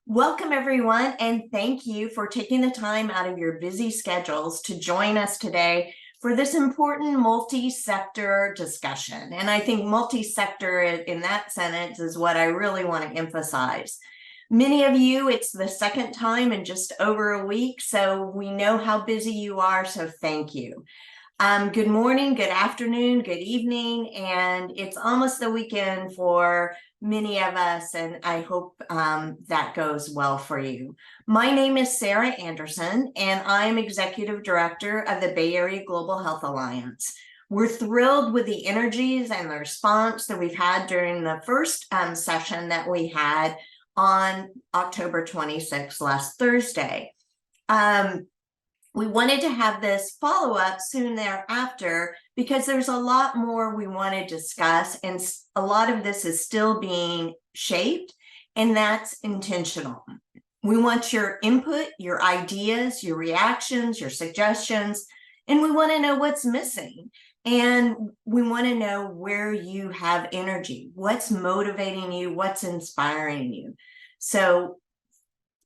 Welcome everyone, and thank you for taking the time out of your busy schedules to join us today for this important multi-sector discussion. And I think multi-sector in that sentence is what I really want to emphasize. Many of you, it's the second time in just over a week, so we know how busy you are, so thank you. Good morning, good afternoon, good evening, and it's almost the weekend for many of us, and I hope that goes well for you. My name is Sarah Anderson, and I am Executive Director of the Bay Area Global Health Alliance. We're thrilled with the energies and the response that we've had during the first session that we had on October 26th, last Thursday. We wanted to have this follow-up soon thereafter because there's a lot more we want to discuss, and a lot of this is still being shaped, and that's intentional. We want your input, your ideas, your reactions, your suggestions, and we want to know what's missing. And we want to know where you have energy, what's motivating you, what's inspiring you. So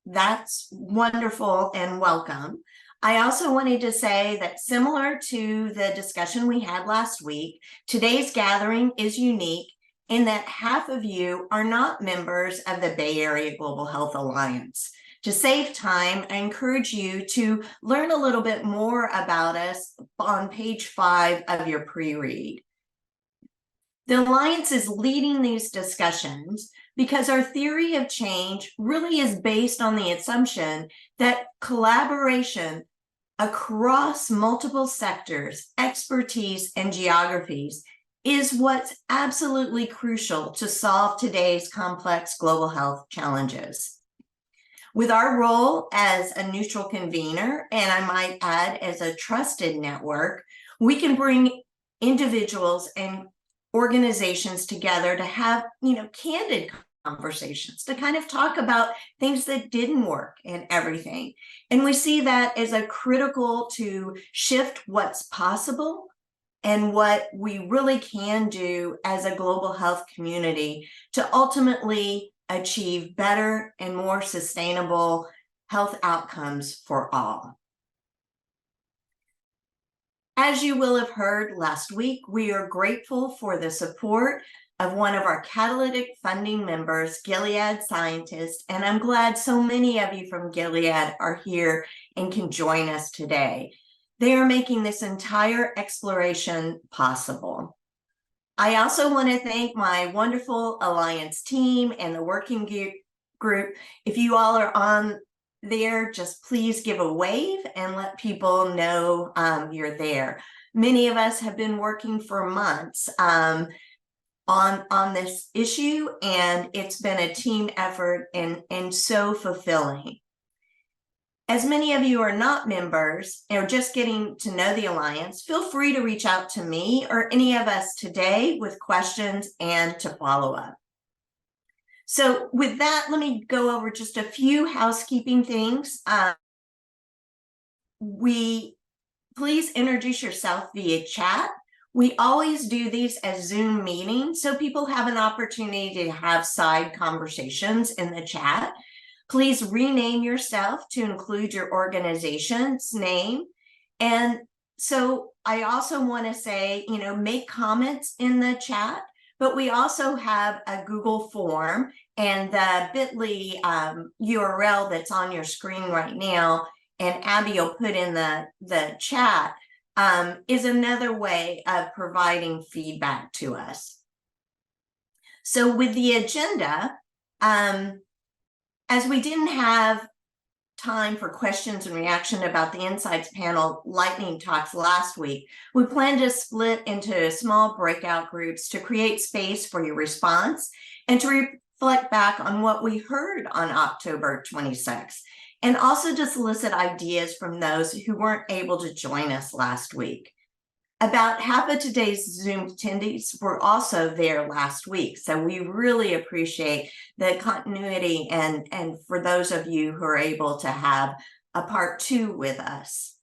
that's wonderful and welcome. I also wanted to say that similar to the discussion we had last week, today's gathering is unique in that half of you are not members of the Bay Area Global Health Alliance. To save time, I encourage you to learn a little bit more about us on page 5 of your pre-read. The Alliance is leading these discussions because our theory of change really is based on the assumption that collaboration across multiple sectors, expertise, and geographies is what's absolutely crucial to solve today's complex global health challenges. With our role as a neutral convener, and I might add as a trusted network, we can bring individuals and organizations together to have, candid conversations, to kind of talk about things that didn't work and everything. And we see that as a critical to shift what's possible and what we really can do as a global health community to ultimately achieve better and more sustainable health outcomes for all. As you will have heard last week, we are grateful for the support of one of our catalytic funding members, Gilead Scientists, and I'm glad so many of you from Gilead are here and can join us today. They are making this entire exploration possible. I also want to thank my wonderful Alliance team and the working group. If you all are on there, just please give a wave and let people know you're there. Many of us have been working for months on this issue, and it's been a team effort and so fulfilling. As many of you are not members or just getting to know the Alliance, feel free to reach out to me or any of us today with questions and to follow up. So with that, let me go over just a few housekeeping things. Please introduce yourself via chat. We always do these as Zoom meetings, so people have an opportunity to have side conversations in the chat. Please rename yourself to include your organization's name. And so I also want to say, make comments in the chat, but we also have a Google form, and the bit.ly URL that's on your screen right now, and Abby will put in the chat, is another way of providing feedback to us. So with the agenda, as we didn't have time for questions and reaction about the Insights Panel lightning talks last week, we plan to split into small breakout groups to create space for your response and to reflect back on what we heard on October 26th, and also to solicit ideas from those who weren't able to join us last week. About half of today's Zoom attendees were also there last week, so we really appreciate the continuity and for those of you who are able to have a part 2 with us.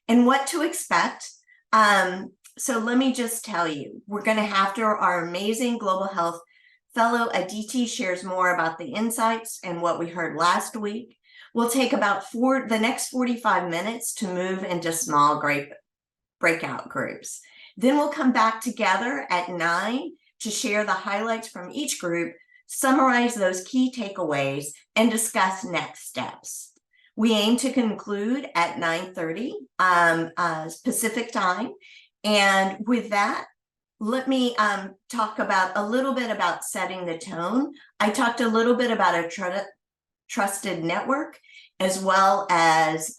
And what to expect. So let me just tell you, we're going to have our amazing global health Fellow Aditi shares more about the insights and what we heard last week. We'll take about the next 45 minutes to move into small breakout groups. Then we'll come back together at 9 to share the highlights from each group, summarize those key takeaways, and discuss next steps. We aim to conclude at 9:30 Pacific time. And with that, let me talk about a little bit about setting the tone. I talked a little bit about a trusted network, as well as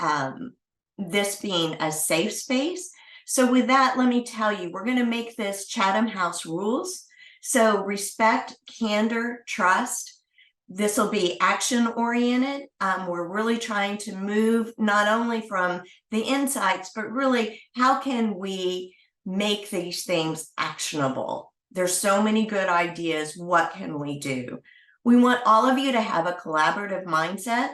this being a safe space. So with that, let me tell you, we're going to make this Chatham House rules. So respect, candor, trust. This will be action oriented. We're really trying to move not only from the insights, but really how can we make these things actionable? There's so many good ideas. What can we do? We want all of you to have a collaborative mindset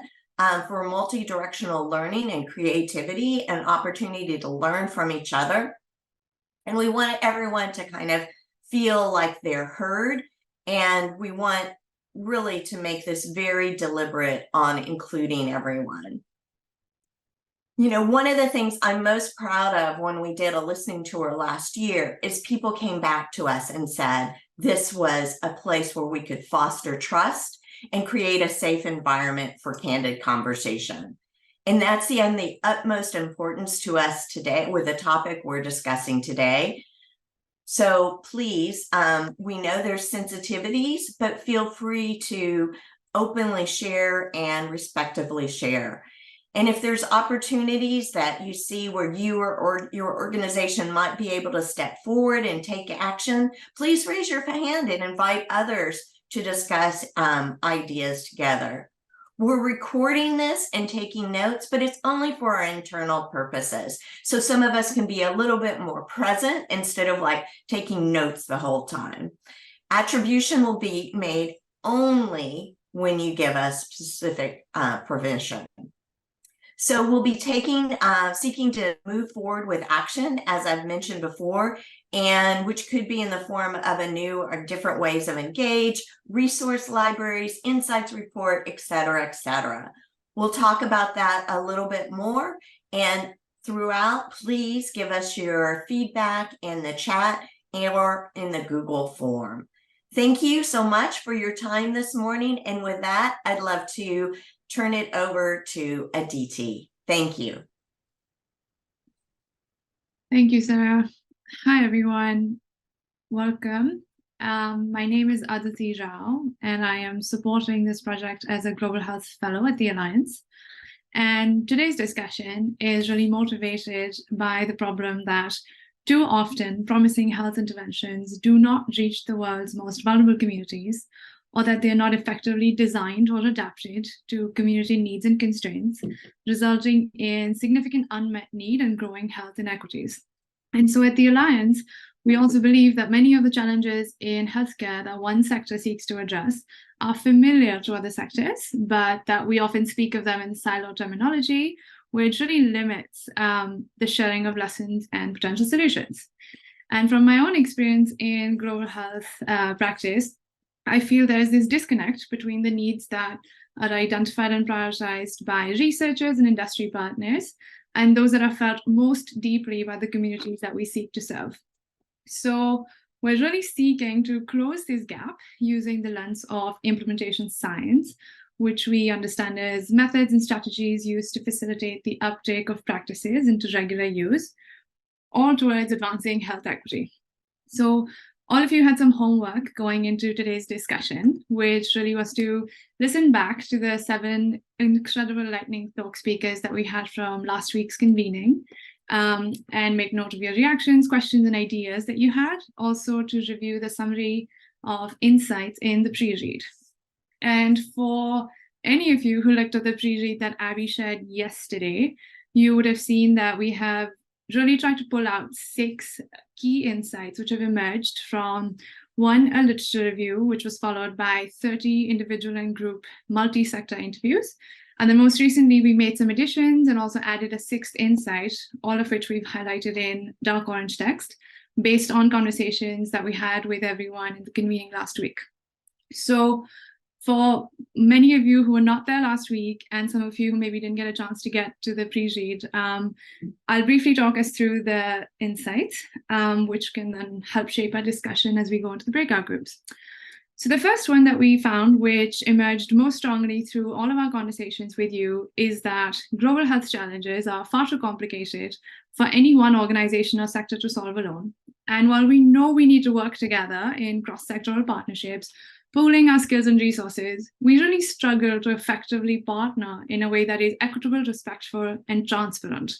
for multi-directional learning and creativity and opportunity to learn from each other. And we want everyone to kind of feel like they're heard. And we want really to make this very deliberate on including everyone. You know, one of the things I'm most proud of when we did a listening tour last year is people came back to us and said, this was a place where we could foster trust and create a safe environment for candid conversation. And that's the utmost importance to us today with the topic we're discussing today. So please, we know there's sensitivities, but feel free to openly share and respectively share. And if there's opportunities that you see where you or your organization might be able to step forward and take action, please raise your hand and invite others to discuss ideas together. We're recording this and taking notes, but it's only for our internal purposes. So some of us can be a little bit more present instead of like taking notes the whole time. Attribution will be made only when you give us specific permission. So we'll be seeking to move forward with action, as I've mentioned before, and which could be in the form of a new or different ways of engage, resource libraries, insights report, et cetera, et cetera. We'll talk about that a little bit more. And throughout, please give us your feedback in the chat or in the Google form. Thank you so much for your time this morning. And with that, I'd love to turn it over to Aditi. Thank you. Thank you, Sarah. Hi, everyone. Welcome. My name is Aditi Rao, and I am supporting this project as a Global Health Fellow at the Alliance. And today's discussion is really motivated by the problem that too often promising health interventions do not reach the world's most vulnerable communities, or that they are not effectively designed or adapted to community needs and constraints, resulting in significant unmet need and growing health inequities. And so at the Alliance, we also believe that many of the challenges in healthcare that one sector seeks to address are familiar to other sectors, but that we often speak of them in silo terminology, which really limits the sharing of lessons and potential solutions. And from my own experience in global health practice, I feel there is this disconnect between the needs that are identified and prioritized by researchers and industry partners and those that are felt most deeply by the communities that we seek to serve. So we're really seeking to close this gap using the lens of implementation science, which we understand as methods and strategies used to facilitate the uptake of practices into regular use, all towards advancing health equity. So all of you had some homework going into today's discussion, which really was to listen back to the 7 incredible lightning talk speakers that we had from last week's convening, and make note of your reactions, questions, and ideas that you had. Also to review the summary of insights in the pre-read. And for any of you who looked at the pre-read that Abby shared yesterday, you would have seen that we have really tried to pull out 6 key insights which have emerged from one, a literature review, which was followed by 30 individual and group multi-sector interviews. And then most recently, we made some additions and also added a 6th insight, all of which we've highlighted in dark orange text, based on conversations that we had with everyone in the convening last week. So for many of you who were not there last week, and some of you who maybe didn't get a chance to get to the pre-read, I'll briefly talk us through the insights, which can then help shape our discussion as we go into the breakout groups. So the first one that we found, which emerged most strongly through all of our conversations with you, is that global health challenges are far too complicated for any one organization or sector to solve alone. And while we know we need to work together in cross-sectoral partnerships, pooling our skills and resources, we really struggle to effectively partner in a way that is equitable, respectful, and transparent.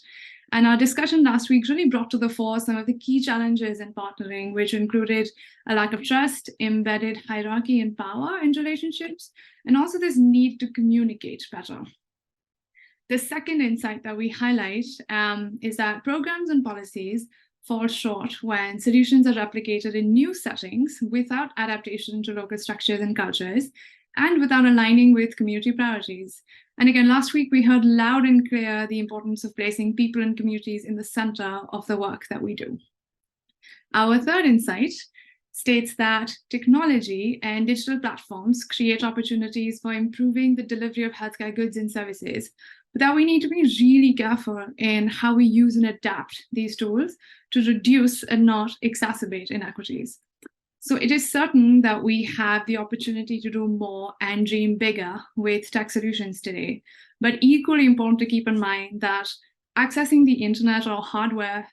And our discussion last week really brought to the fore some of the key challenges in partnering, which included a lack of trust, embedded hierarchy and power in relationships, and also this need to communicate better. The second insight that we highlight is that programs and policies fall short when solutions are replicated in new settings without adaptation to local structures and cultures, and without aligning with community priorities. And again, last week we heard loud and clear the importance of placing people and communities in the center of the work that we do. Our third insight states that technology and digital platforms create opportunities for improving the delivery of healthcare goods and services, but that we need to be really careful in how we use and adapt these tools to reduce and not exacerbate inequities. So it is certain that we have the opportunity to do more and dream bigger with tech solutions today, but equally important to keep in mind that accessing the internet or hardware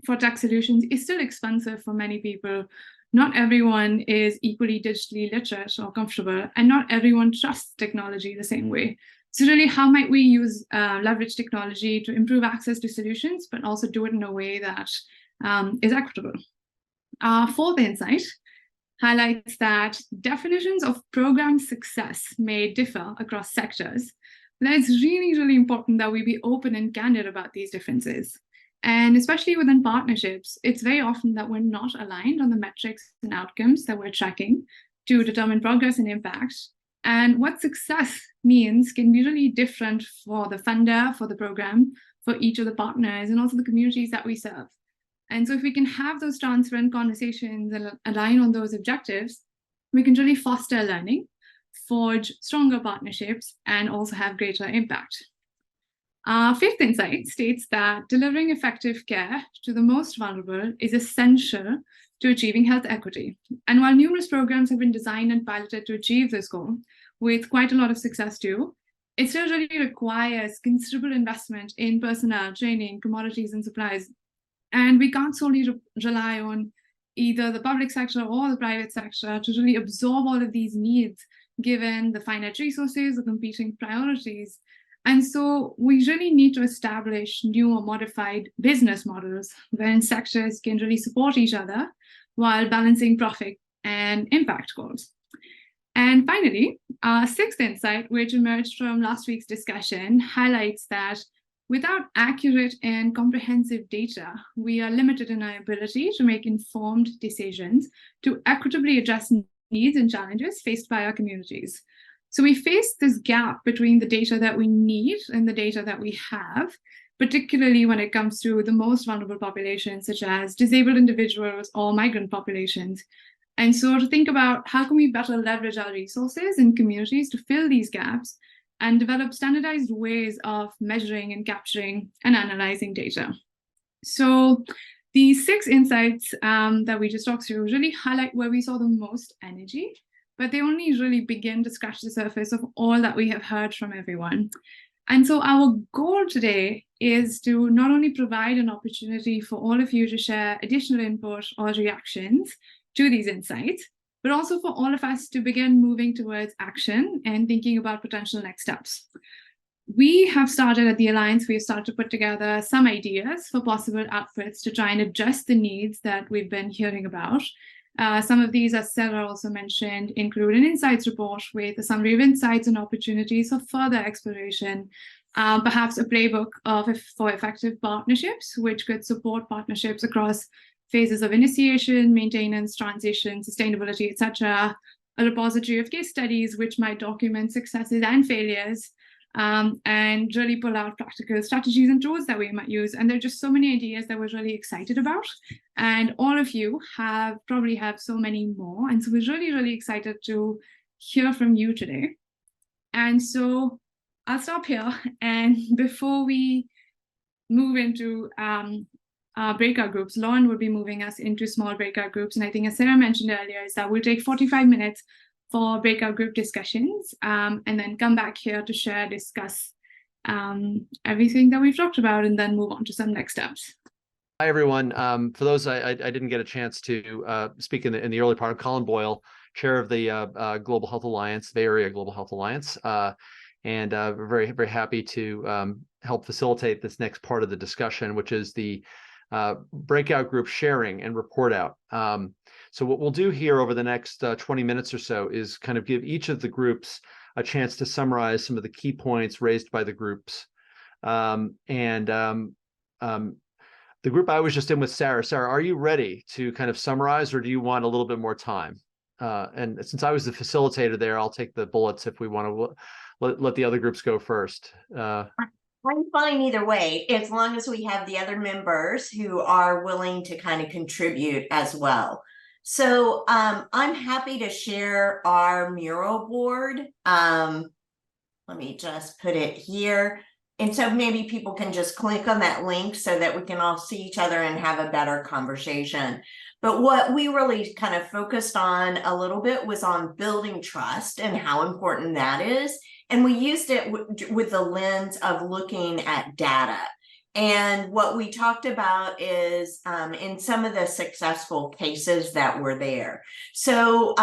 for tech solutions is still expensive for many people. Not everyone is equally digitally literate or comfortable, and not everyone trusts technology the same way. So really, how might we use leverage technology to improve access to solutions, but also do it in a way that is equitable? Our fourth insight highlights that definitions of program success may differ across sectors, but it's really, really important that we be open and candid about these differences. And especially within partnerships, it's very often that we're not aligned on the metrics and outcomes that we're tracking to determine progress and impact. And what success means can be really different for the funder, for the program, for each of the partners, and also the communities that we serve. And so if we can have those transparent conversations and align on those objectives, we can really foster learning, forge stronger partnerships, and also have greater impact. Our fifth insight states that delivering effective care to the most vulnerable is essential to achieving health equity. And while numerous programs have been designed and piloted to achieve this goal, with quite a lot of success too, it still really requires considerable investment in personnel, training, commodities, and supplies. And we can't solely rely on either the public sector or the private sector to really absorb all of these needs, given the finite resources, the competing priorities. And so we really need to establish new or modified business models wherein sectors can really support each other while balancing profit and impact goals. And finally, our sixth insight, which emerged from last week's discussion, highlights that without accurate and comprehensive data, we are limited in our ability to make informed decisions to equitably address needs and challenges faced by our communities. So we face this gap between the data that we need and the data that we have, particularly when it comes to the most vulnerable populations, such as disabled individuals or migrant populations. And so to think about how can we better leverage our resources in communities to fill these gaps and develop standardized ways of measuring and capturing and analyzing data. So these 6 insights that we just talked through really highlight where we saw the most energy, but they only really begin to scratch the surface of all that we have heard from everyone. And so our goal today is to not only provide an opportunity for all of you to share additional input or reactions to these insights, but also for all of us to begin moving towards action and thinking about potential next steps. We have started at the Alliance, we've started to put together some ideas for possible outputs to try and address the needs that we've been hearing about. Some of these, as Sarah also mentioned, include an insights report with a summary of insights and opportunities for further exploration, perhaps a playbook for effective partnerships, which could support partnerships across phases of initiation, maintenance, transition, sustainability, etc., a repository of case studies which might document successes and failures, and really pull out practical strategies and tools that we might use. And there are just so many ideas that we're really excited about. And all of you probably have so many more. And so we're really, really excited to hear from you today. And so I'll stop here. And before we move into breakout groups, Lauren will be moving us into small breakout groups. And I think, as Sarah mentioned earlier, is that we'll take 45 minutes for breakout group discussions, and then come back here to discuss everything that we've talked about, and then move on to some next steps. Hi, everyone. For those I didn't get a chance to speak in the early part, of Colin Boyle, chair of the Global Health Alliance, Bay Area Global Health Alliance, and we're very, very happy to help facilitate this next part of the discussion, which is the breakout group sharing and report out. So what we'll do here over the next 20 minutes or so is kind of give each of the groups a chance to summarize some of the key points raised by the groups. The group I was just in with Sarah, are you ready to kind of summarize, or do you want a little bit more time? And since I was the facilitator there, I'll take the bullets if we want to let the other groups go first. I'm fine either way, as long as we have the other members who are willing to kind of contribute as well. So I'm happy to share our mural board. Let me just put it here. And so maybe people can just click on that link so that we can all see each other and have a better conversation. But what we really kind of focused on a little bit was on building trust and how important that is. And we used it with the lens of looking at data. And what we talked about is in some of the successful cases that were there. So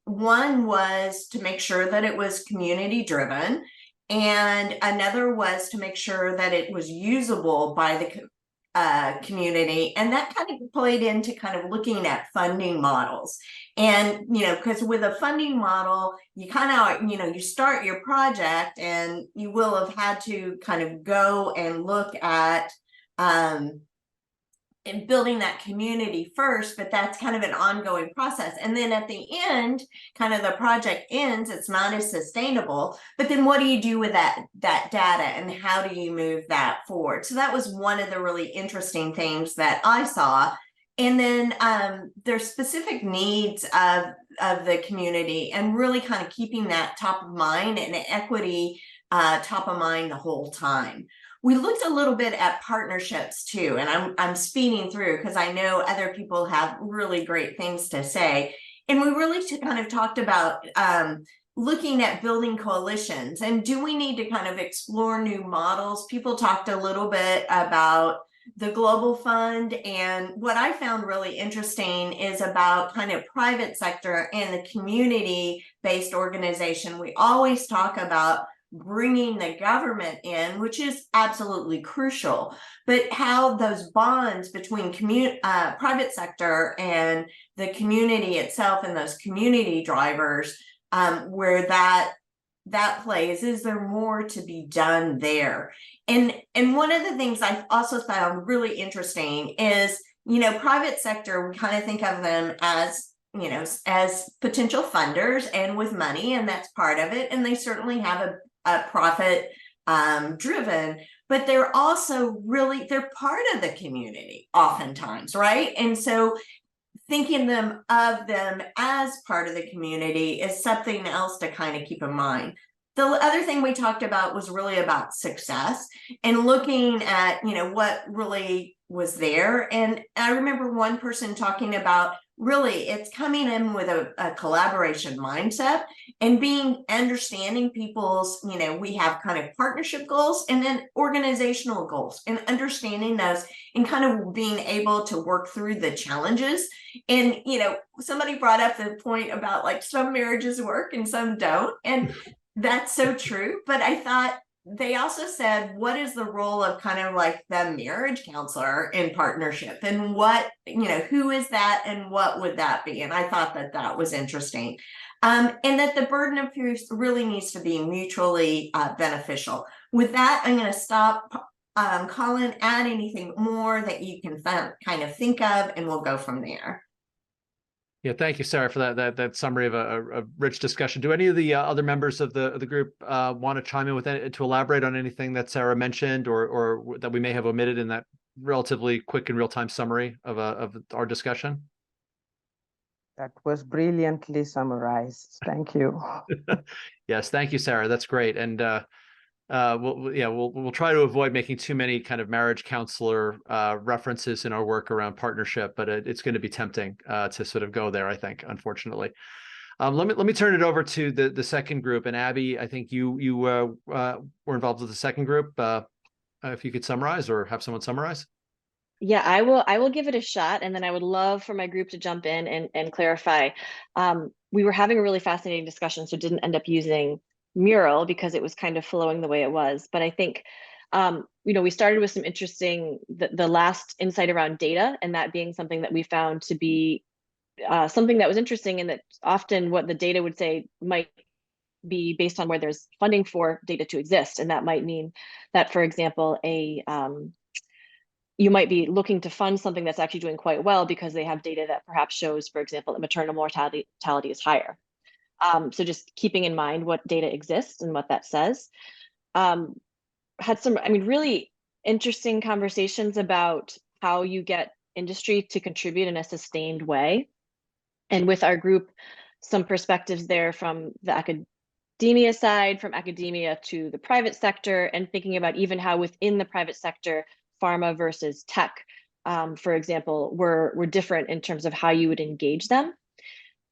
one was to make sure that it was community driven. And another was to make sure that it was usable by the community. And that kind of played into kind of looking at funding models. And, because with a funding model, you kind of, you start your project and you will have had to kind of go and look at and building that community first, but that's kind of an ongoing process. And then at the end, kind of the project ends, it's not as sustainable, but then what do you do with that data and how do you move that forward? So that was one of the really interesting things that I saw. And then there's specific needs of the community and really kind of keeping that top of mind and equity top of mind the whole time. We looked a little bit at partnerships too, and I'm speeding through because I know other people have really great things to say. And we really kind of talked about looking at building coalitions and do we need to kind of explore new models? People talked a little bit about the Global Fund, and what I found really interesting is about kind of private sector and the community-based organization. We always talk about bringing the government in, which is absolutely crucial, but how those bonds between private sector and the community itself and those community drivers, where that plays, is there more to be done there? And one of the things I've also found really interesting is, private sector, we kind of think of them as as potential funders and with money, and that's part of it, and they certainly have a profit driven, but they're also they're part of the community oftentimes, right? And so thinking of them as part of the community is something else to kind of keep in mind. The other thing we talked about was really about success and looking at what really was there. And I remember one person talking about really it's coming in with a collaboration mindset and understanding people's, we have kind of partnership goals and then organizational goals, and understanding those and kind of being able to work through the challenges. And somebody brought up the point about like some marriages work and some don't, and that's so true. But I thought they also said, what is the role of kind of like the marriage counselor in partnership, and what, who is that and what would that be? And I thought that was interesting. And that the burden of proof really needs to be mutually beneficial. With that, I'm going to stop. Colin, add anything more that you can kind of think of, and we'll go from there. Yeah, thank you, Sarah, for that summary of a rich discussion. Do any of the other members of the group want to chime in with to elaborate on anything that Sarah mentioned or that we may have omitted in that relatively quick and real-time summary of our discussion? That was brilliantly summarized. Thank you. Yes, thank you, Sarah. That's great. And we'll try to avoid making too many kind of marriage counselor references in our work around partnership, but it's going to be tempting to sort of go there, I think, unfortunately. Let me turn it over to the second group. And Abby, I think you were involved with the second group. If you could summarize or have someone summarize. Yeah, I will give it a shot, and then I would love for my group to jump in and clarify. We were having a really fascinating discussion, so didn't end up using Mural because it was kind of flowing the way it was. But I think, we started with some interesting, the last insight around data, and that being something that we found to be something that was interesting, and that often what the data would say might be based on where there's funding for data to exist. And that might mean that, for example, you might be looking to fund something that's actually doing quite well because they have data that perhaps shows, for example, that maternal mortality is higher. So just keeping in mind what data exists and what that says. Had some, really interesting conversations about how you get industry to contribute in a sustained way. And with our group, some perspectives there from the academia side, from academia to the private sector, and thinking about even how within the private sector, pharma versus tech, for example, were different in terms of how you would engage them.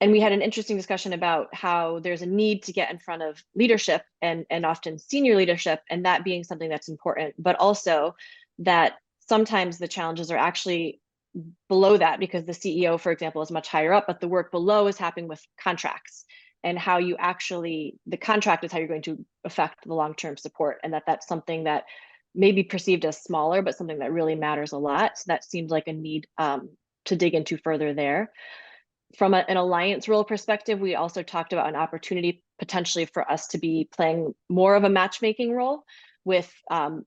And we had an interesting discussion about how there's a need to get in front of leadership and often senior leadership, and that being something that's important, but also that sometimes the challenges are actually below that because the CEO, for example, is much higher up, but the work below is happening with contracts, and how you actually, the contract is how you're going to affect the long-term support, and that's something that may be perceived as smaller, but something that really matters a lot. So that seems like a need to dig into further there. From an alliance role perspective, we also talked about an opportunity potentially for us to be playing more of a matchmaking role with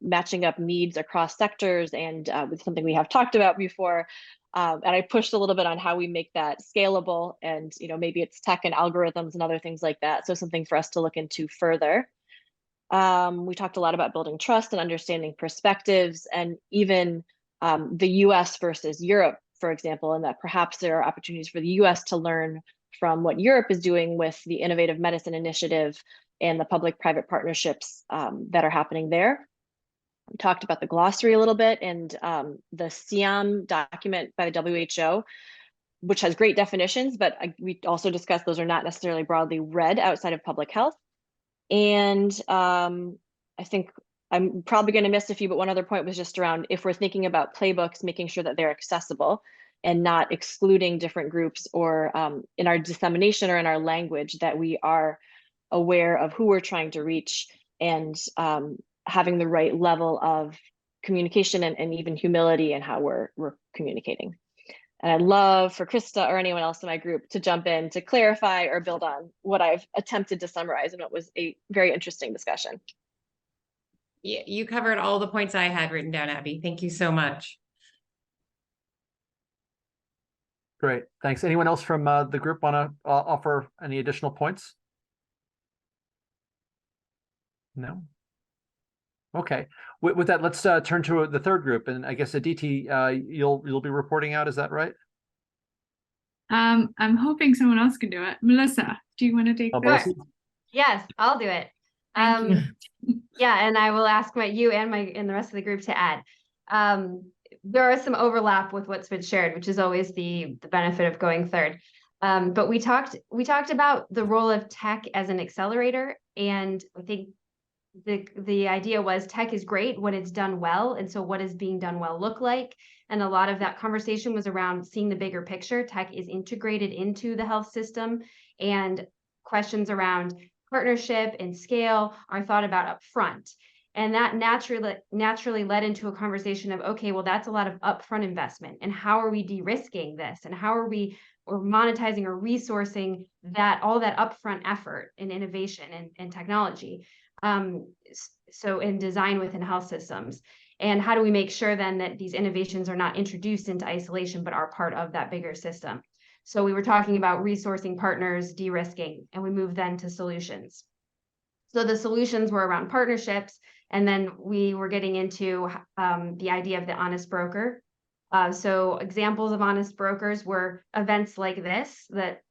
matching up needs across sectors, and with something we have talked about before. And I pushed a little bit on how we make that scalable, and maybe it's tech and algorithms and other things like that. So something for us to look into further. We talked a lot about building trust and understanding perspectives, and even the US versus Europe, for example, and that perhaps there are opportunities for the US to learn from what Europe is doing with the Innovative Medicine Initiative and the public-private partnerships that are happening there. We talked about the glossary a little bit, and the SIAM document by the WHO, which has great definitions, but we also discussed those are not necessarily broadly read outside of public health. And I think I'm probably going to miss a few, but one other point was just around, if we're thinking about playbooks, making sure that they're accessible and not excluding different groups, or in our dissemination or in our language, that we are aware of who we're trying to reach, and having the right level of communication and even humility in how we're communicating. And I'd love for Krista or anyone else in my group to jump in to clarify or build on what I've attempted to summarize in what was a very interesting discussion. Yeah, you covered all the points I had written down, Abby. Thank you so much. Great, thanks. Anyone else from the group want to offer any additional points? No? Okay, with that, let's turn to the third group, and I guess Aditi, you'll be reporting out, is that right? I'm hoping someone else can do it. Melissa, do you want to take this? Sure. Yes, I'll do it. Thank you. Yeah, and I will ask you and the rest of the group to add. There is some overlap with what's been shared, which is always the benefit of going third. But we talked about the role of tech as an accelerator, and I think the idea was tech is great when it's done well, and so what does being done well look like? And a lot of that conversation was around seeing the bigger picture. Tech is integrated into the health system, and questions around partnership and scale are thought about up front. And that naturally led into a conversation of, okay, well, that's a lot of upfront investment, and how are we de-risking this, and how are we monetizing or resourcing all that upfront effort in innovation and technology, so in design within health systems. And how do we make sure then that these innovations are not introduced into isolation, but are part of that bigger system? So we were talking about resourcing partners, de-risking, and we moved then to solutions. So the solutions were around partnerships, and then we were getting into the idea of the honest broker. So examples of honest brokers were events like this that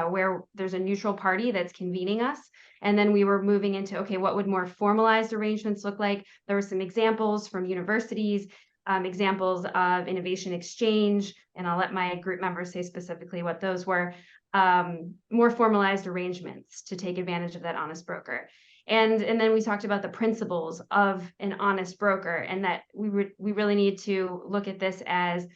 where there's a neutral party that's convening us. And then we were moving into, okay, what would more formalized arrangements look like? There were some examples from universities, examples of innovation exchange, and I'll let my group members say specifically what those were, more formalized arrangements to take advantage of that honest broker. And then we talked about the principles of an honest broker, and that we really need to look at this as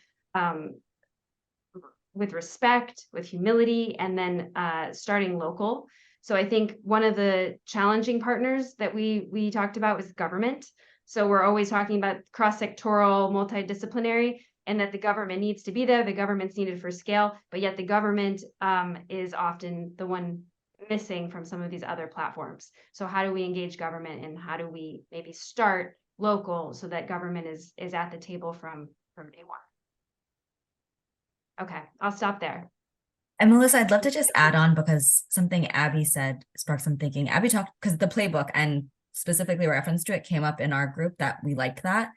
with respect, with humility, and then starting local. So I think one of the challenging partners that we talked about was government. So we're always talking about cross-sectoral, multidisciplinary, and that the government needs to be there. The government's needed for scale, but yet the government is often the one missing from some of these other platforms. So how do we engage government, and how do we maybe start local so that government is at the table from day one? Okay, I'll stop there. And Melissa, I'd love to just add on, because something Abby said sparked some thinking. Abby talked, because the playbook and specifically reference to it came up in our group, that we liked that.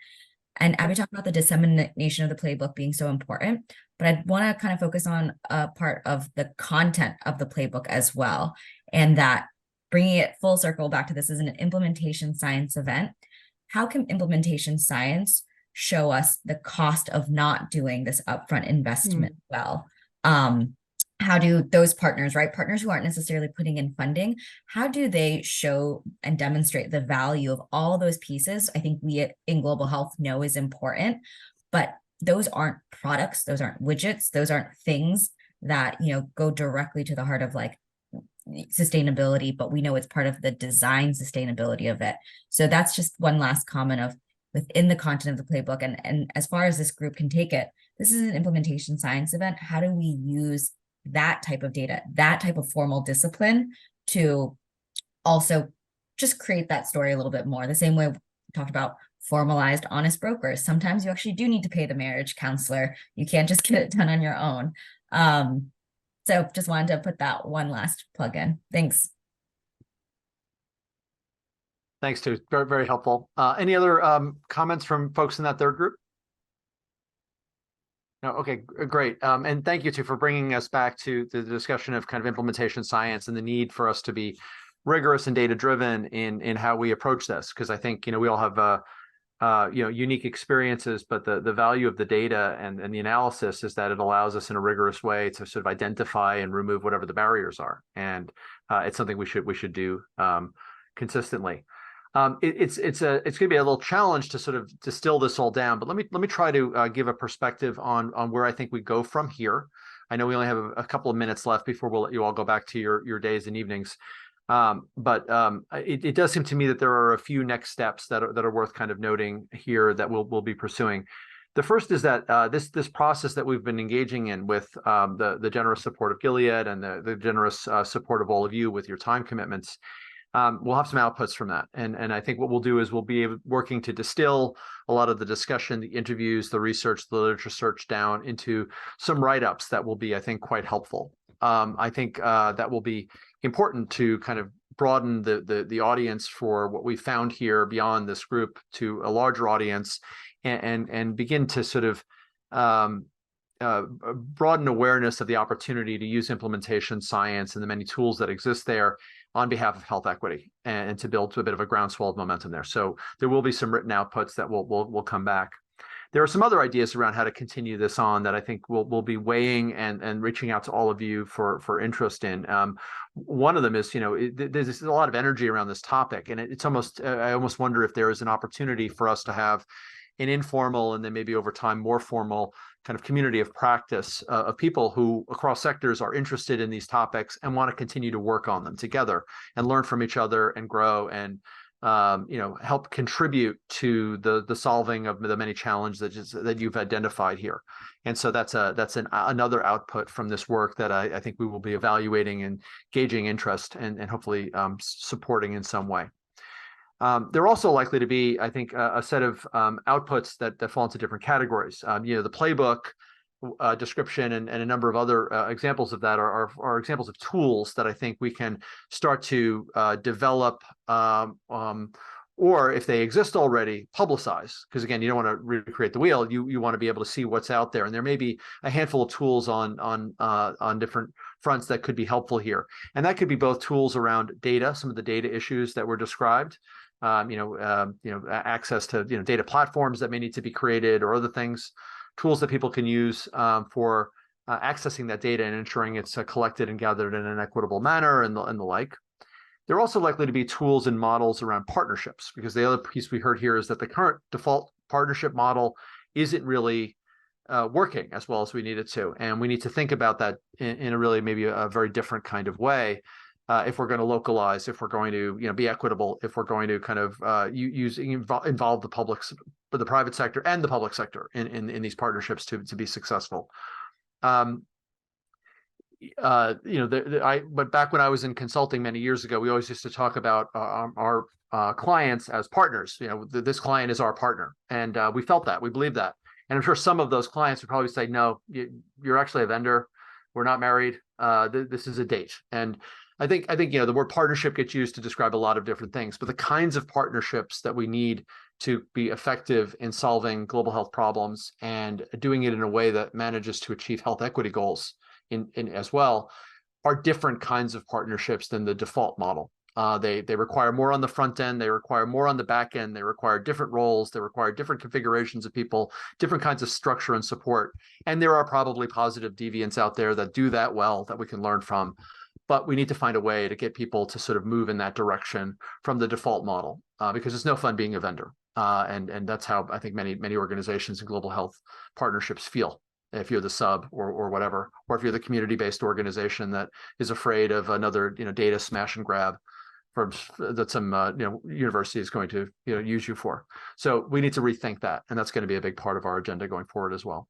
And Abby talked about the dissemination of the playbook being so important, but I'd want to kind of focus on a part of the content of the playbook as well. And that, bringing it full circle back to this, is an implementation science event. How can implementation science show us the cost of not doing this upfront investment well? How do those partners, right? Partners who aren't necessarily putting in funding, how do they show and demonstrate the value of all those pieces? I think we in global health know is important, but those aren't products, those aren't widgets, those aren't things that, you know, go directly to the heart of like sustainability, but we know it's part of the design sustainability of it. So that's just one last comment of within the content of the playbook. And as far as this group can take it, this is an implementation science event. How do we use that type of data, that type of formal discipline to also just create that story a little bit more? The same way we talked about formalized honest brokers. Sometimes you actually do need to pay the marriage counselor. You can't just get it done on your own. So just wanted to put that one last plug in. Thanks. Thanks, too. Very, very helpful. Any other comments from folks in that third group? No, okay, great. And thank you, too, for bringing us back to the discussion of kind of implementation science and the need for us to be rigorous and data-driven in how we approach this. Because I think, you know, we all have unique experiences, but the value of the data and the analysis is that it allows us in a rigorous way to sort of identify and remove whatever the barriers are. And it's something we should do consistently. It's going to be a little challenge to sort of distill this all down, but let me try to give a perspective on where I think we go from here. I know we only have a couple of minutes left before we'll let you all go back to your days and evenings. But it does seem to me that there are a few next steps that are worth kind of noting here that we'll be pursuing. The first is that this process that we've been engaging in with the generous support of Gilead and the generous support of all of you with your time commitments, we'll have some outputs from that. And I think what we'll do is we'll be working to distill a lot of the discussion, the interviews, the research, the literature search down into some write-ups that will be, I think, quite helpful. I think that will be important to kind of broaden the audience for what we found here beyond this group to a larger audience, and begin to sort of broaden awareness of the opportunity to use implementation science and the many tools that exist there on behalf of health equity, and to build to a bit of a groundswell of momentum there. So there will be some written outputs that will come back. There are some other ideas around how to continue this on that I think we'll be weighing and reaching out to all of you for interest in. One of them is, there's a lot of energy around this topic, and it's almost, I almost wonder if there is an opportunity for us to have an informal and then maybe over time more formal kind of community of practice of people who across sectors are interested in these topics and want to continue to work on them together and learn from each other and grow and help contribute to the solving of the many challenges that you've identified here. And so that's another output from this work that I think we will be evaluating and gauging interest and hopefully supporting in some way. There are also likely to be, I think, a set of outputs that fall into different categories. The playbook description and a number of other examples of that are examples of tools that I think we can start to develop, or if they exist already, publicize. Because again, you don't want to recreate the wheel. You want to be able to see what's out there, and there may be a handful of tools on different fronts that could be helpful here. And that could be both tools around data, some of the data issues that were described. Access to data platforms that may need to be created, or other things, tools that people can use for accessing that data and ensuring it's collected and gathered in an equitable manner, and the like. There are also likely to be tools and models around partnerships, because the other piece we heard here is that the current default partnership model isn't really working as well as we need it to, and we need to think about that in a really maybe a very different kind of way. If we're going to localize, if we're going to be equitable, if we're going to kind of involve the private sector and the public sector in these partnerships to be successful. But back when I was in consulting many years ago, we always used to talk about our clients as partners. This client is our partner, and we felt that, we believed that. And I'm sure some of those clients would probably say, no, you're actually a vendor. We're not married. This is a date. And I think the word partnership gets used to describe a lot of different things, but the kinds of partnerships that we need to be effective in solving global health problems and doing it in a way that manages to achieve health equity goals in as well are different kinds of partnerships than the default model. They require more on the front end, they require more on the back end, they require different roles, they require different configurations of people, different kinds of structure and support. And there are probably positive deviants out there that do that well that we can learn from. But we need to find a way to get people to sort of move in that direction from the default model, because it's no fun being a vendor. And that's how I think many organizations and global health partnerships feel. If you're the sub or whatever, or if you're the community-based organization that is afraid of another data smash and grab that some university is going to use you for. So we need to rethink that, and that's going to be a big part of our agenda going forward as well.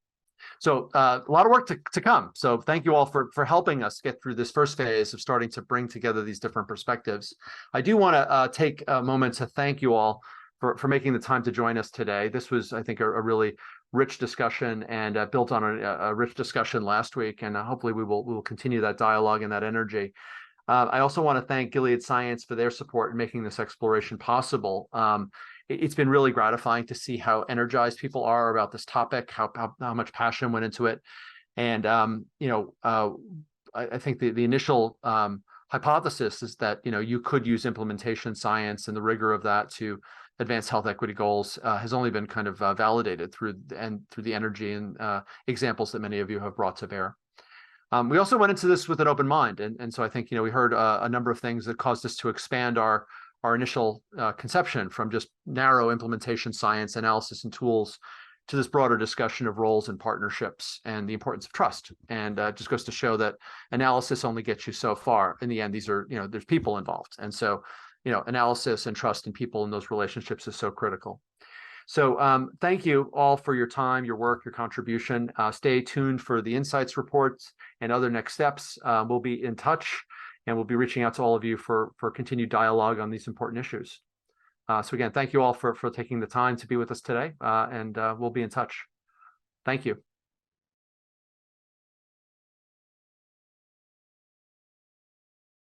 So a lot of work to come. So thank you all for helping us get through this first phase of starting to bring together these different perspectives. I do want to take a moment to thank you all for making the time to join us today. This was, I think, a really rich discussion, and built on a rich discussion last week, and hopefully we will continue that dialogue and that energy. I also want to thank Gilead Science for their support in making this exploration possible. It's been really gratifying to see how energized people are about this topic, how much passion went into it. And, I think the initial hypothesis is that, you could use implementation science and the rigor of that to advance health equity goals has only been kind of validated through the energy and examples that many of you have brought to bear. We also went into this with an open mind. And so I think, we heard a number of things that caused us to expand our initial conception from just narrow implementation science analysis and tools to this broader discussion of roles and partnerships and the importance of trust. And it just goes to show that analysis only gets you so far. In the end, these are, there's people involved. And so, analysis and trust in people in those relationships is so critical. So thank you all for your time, your work, your contribution. Stay tuned for the insights reports and other next steps. We'll be in touch, and we'll be reaching out to all of you for continued dialogue on these important issues. So again, thank you all for taking the time to be with us today, and we'll be in touch. Thank you.